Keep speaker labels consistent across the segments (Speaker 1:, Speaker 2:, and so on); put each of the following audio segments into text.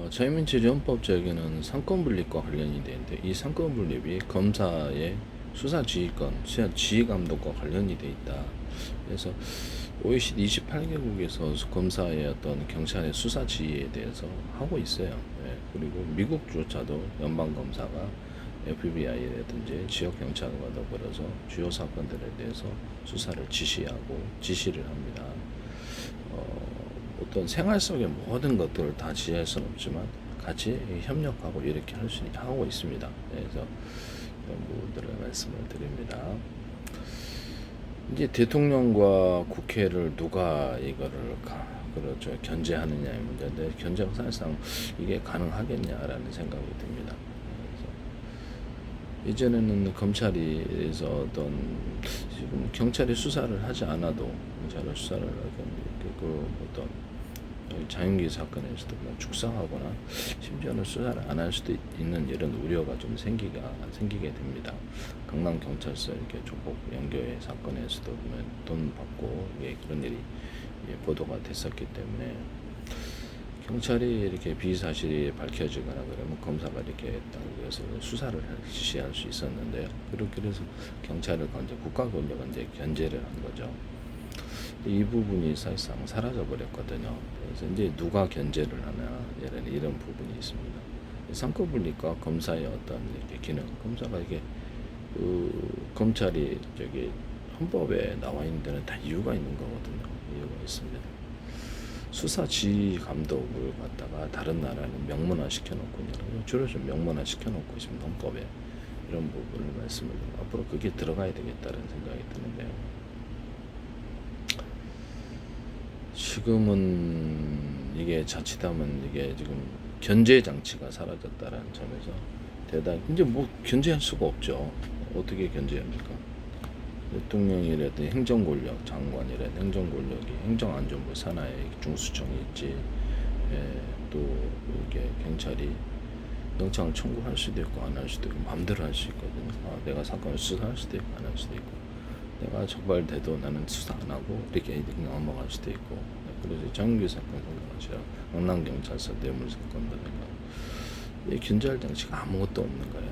Speaker 1: 자유민주주의헌법제에는 상권분립과 관련이 되는데 이 상권분립이 검사의 수사지휘권, 지휘감독과 관련이 돼 있다. 그래서 OECD 28개국에서 검사의 어떤 경찰의 수사지휘에 대해서 하고 있어요. 예, 그리고 미국조차도 연방검사가 FBI라든지 지역경찰과 더불어서 주요 사건들에 대해서 수사를 지시하고 지시를 합니다. 어떤 생활 속의 모든 것들을 다 지휘할 수는 없지만 같이 협력하고 이렇게 할 수 하고 있습니다. 그래서 이런 부분들을 말씀을 드립니다. 이제 대통령과 국회를 누가 이거를 그렇죠 견제하느냐의 문제인데 견제가 사실상 이게 가능하겠냐라는 생각이 듭니다. 예전에는 검찰이서 어떤 지금 경찰이 수사를 하지 않아도 경찰이 수사를 그 어떤 자연기 사건에서도 뭐 죽상하거나 심지어는 수사를 안 할 수도 있는 이런 우려가 좀 생기게 됩니다. 강남 경찰서 이렇게 조폭 연교의 사건에서도 돈 받고 그런 일이 보도가 됐었기 때문에 경찰이 이렇게 비사실이 밝혀지거나 그러면 검사가 이렇게 해서 수사를 지시할 수 있었는데요. 그렇게 해서 경찰을 국가 권력은 이제 견제를 한 거죠. 이 부분이 사실상 사라져 버렸거든요. 그래서 이제 누가 견제를 하나 이런 부분이 있습니다. 상권분립과 검사의 어떤 이렇게 기능, 검사가 이게 검찰이 헌법에 나와 있는 데는 다 이유가 있는 거거든요. 이유가 있습니다. 수사 지휘 감독을 갖다가 다른 나라는 명문화 시켜놓고 주로 좀 명문화 시켜놓고 있습니다. 헌법에 이런 부분을 말씀을 드리고 앞으로 그게 들어가야 되겠다는 생각이 드는데요. 지금은 이게 자칫하면 이게 지금 견제 장치가 사라졌다라는 점에서 대단히 이제 뭐 견제할 수가 없죠. 어떻게 견제합니까? 대통령이라든 행정권력, 장관이라든 행정권력이 행정안전부 산하에 중수청이 있지. 또 이게 경찰이 영장을 청구할 수도 있고 안 할 수도 있고 마음대로 할 수 있거든요. 내가 사건을 수사할 수도 있고 안 할 수도 있고 내가 적발돼도 나는 수사 안 하고 이렇게 넘어갈 수도 있고. 그래서 정규 사건 생각하시라 강남경찰서 뇌물 사건이라든가 이 견제할 장치가 아무것도 없는 거예요.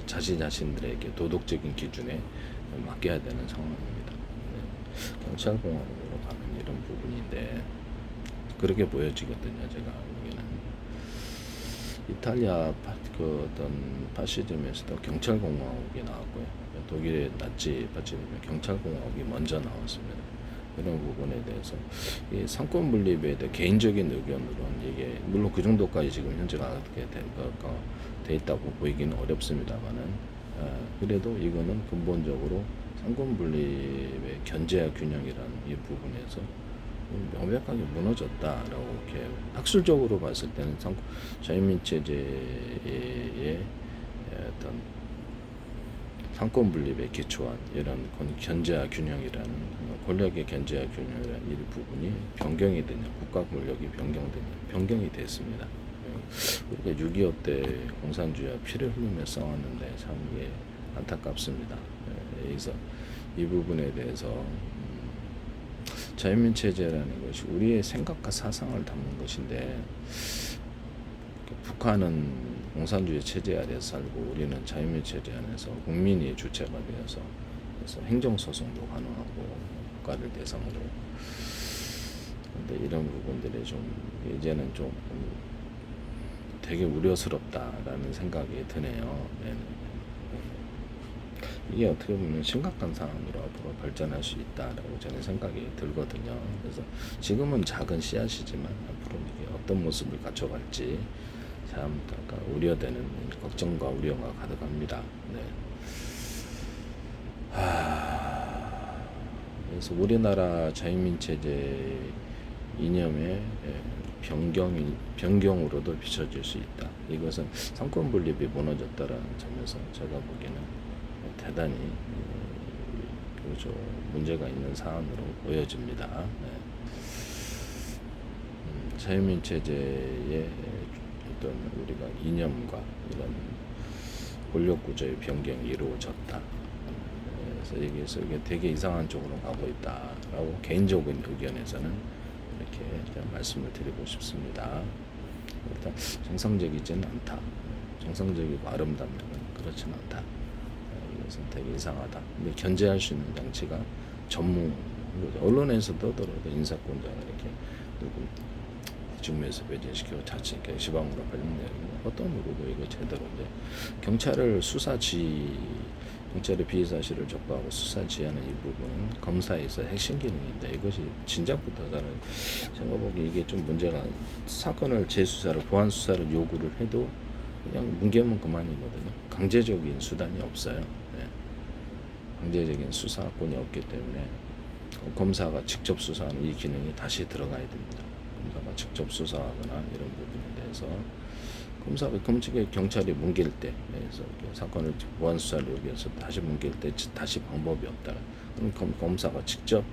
Speaker 1: 자신들에게 도덕적인 기준에 맡겨야 되는 상황입니다. 경찰공화국으로 가는 이런 부분인데 그렇게 보여지거든요. 제가 보기에는 이탈리아 어떤 파시즘에서도 경찰공화국이 나왔고요. 독일의 나치 파시즘에 경찰공화국이 먼저 나왔습니다. 이런 부분에 대해서 이 상권 분립에 대해 개인적인 의견으로는 이게 물론 그 정도까지 지금 현재가 어떻게 돼 있다고 보이기는 어렵습니다만은 그래도 이거는 근본적으로 상권 분립의 견제와 균형이라는 이 부분에서 명백하게 무너졌다라고 이렇게 학술적으로 봤을 때는 자유민 체제의 어떤 상권 분립에 기초한 이런 견제와 균형이라는 권력의 견제와 균형이라는 이 부분이 변경이 되냐, 국가 권력이 변경이 됐습니다. 우리가 6.25 때 공산주의와 피를 흘리며 싸웠는데 참 이게 안타깝습니다. 여기서 이 부분에 대해서 자유민 체제라는 것이 우리의 생각과 사상을 담는 것인데 북한은 공산주의 체제 아래서 살고 우리는 자유민 체제 안에서 국민이 주체가 되어서 그래서 행정소송도 가능하고 국가를 대상으로 근데 이런 부분들이 좀 이제는 좀 되게 우려스럽다라는 생각이 드네요. 이게 어떻게 보면 심각한 상황으로 앞으로 발전할 수 있다라고 저는 생각이 들거든요. 그래서 지금은 작은 씨앗이지만 앞으로 이게 어떤 모습을 갖춰갈지 참 우려되는 걱정과 우려가 가득합니다. 그래서 우리나라 자유민 체제 이념의 변경으로도 비춰질 수 있다. 이것은 상권 분립이 무너졌다라는 점에서 제가 보기에는 대단히 문제가 있는 사안으로 보여집니다. 자유민 체제의 어떤 우리가 이념과 이런 권력 구조의 변경이 이루어졌다. 그래서 여기에서 이게 되게 이상한 쪽으로 가고 있다라고 개인적인 의견에서는 이렇게 말씀을 드리고 싶습니다. 일단 정상적이지는 않다. 정상적이고 아름답냐면 그렇지는 않다. 이것은 되게 이상하다. 근데 견제할 수 있는 장치가 전문 언론에서 떠들어도 인사권자가 이렇게 누구 직무에서 배제시키고 자칫 지방으로 발령되는 어떤 누구도 이거 제대로 이제 경찰을 경찰의 피의 사실을 적발하고 수사 지휘하는 이 부분은 검사에서 핵심 기능인데 이것이 진작부터 저는 제가 보기 이게 좀 문제가 사건을 재수사를 보안 수사를 요구를 해도 그냥 뭉개면 그만이거든요. 강제적인 수단이 없어요. 네. 강제적인 수사권이 없기 때문에 검사가 직접 수사하는 이 기능이 다시 들어가야 됩니다. 검사가 직접 수사하거나 이런 부분에 대해서 검사가 경찰이 뭉갤 때 그래서 사건을 보안 수사를 위해서 다시 뭉갤 때 다시 방법이 없다. 그럼 검사가 직접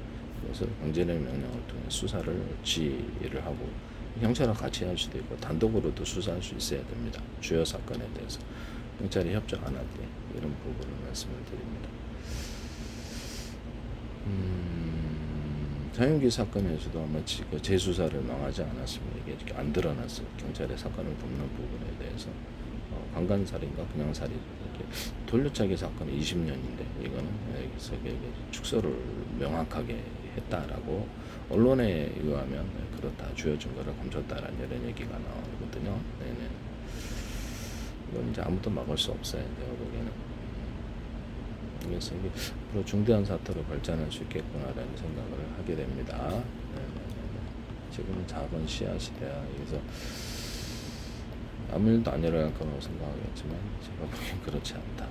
Speaker 1: 그것을 강제력 명령을 통해 수사를 지휘를 하고 경찰과 같이 할 수도 있고 단독으로도 수사할 수 있어야 됩니다. 주요 사건에 대해서 경찰이 협조 안 할 때 이런 부분을 말씀을 드립니다. 장윤기 사건에서도 아마 재수사를 망하지 않았습니다. 이게 안 드러났어요. 경찰의 사건을 돕는 부분에 대해서 강간살인과 그냥 살인 이렇게 돌려차기 사건이 20년인데 이거는 여기서 축소를 명확하게 했다라고 언론에 의하면 그렇다 주요 증거를 감췄다라는 이런 얘기가 나오거든요. 네네. 이건 이제 아무도 막을 수 없어요. 내가 보기에는. 그래서 이게 앞으로 중대한 사태로 발전할 수 있겠구나라는 생각을 하게 됩니다. 네네네. 지금은 작은 시야 시대야. 그래서 아무 일도 안 일어날 거라고 생각하겠지만 제가 보기엔 그렇지 않다.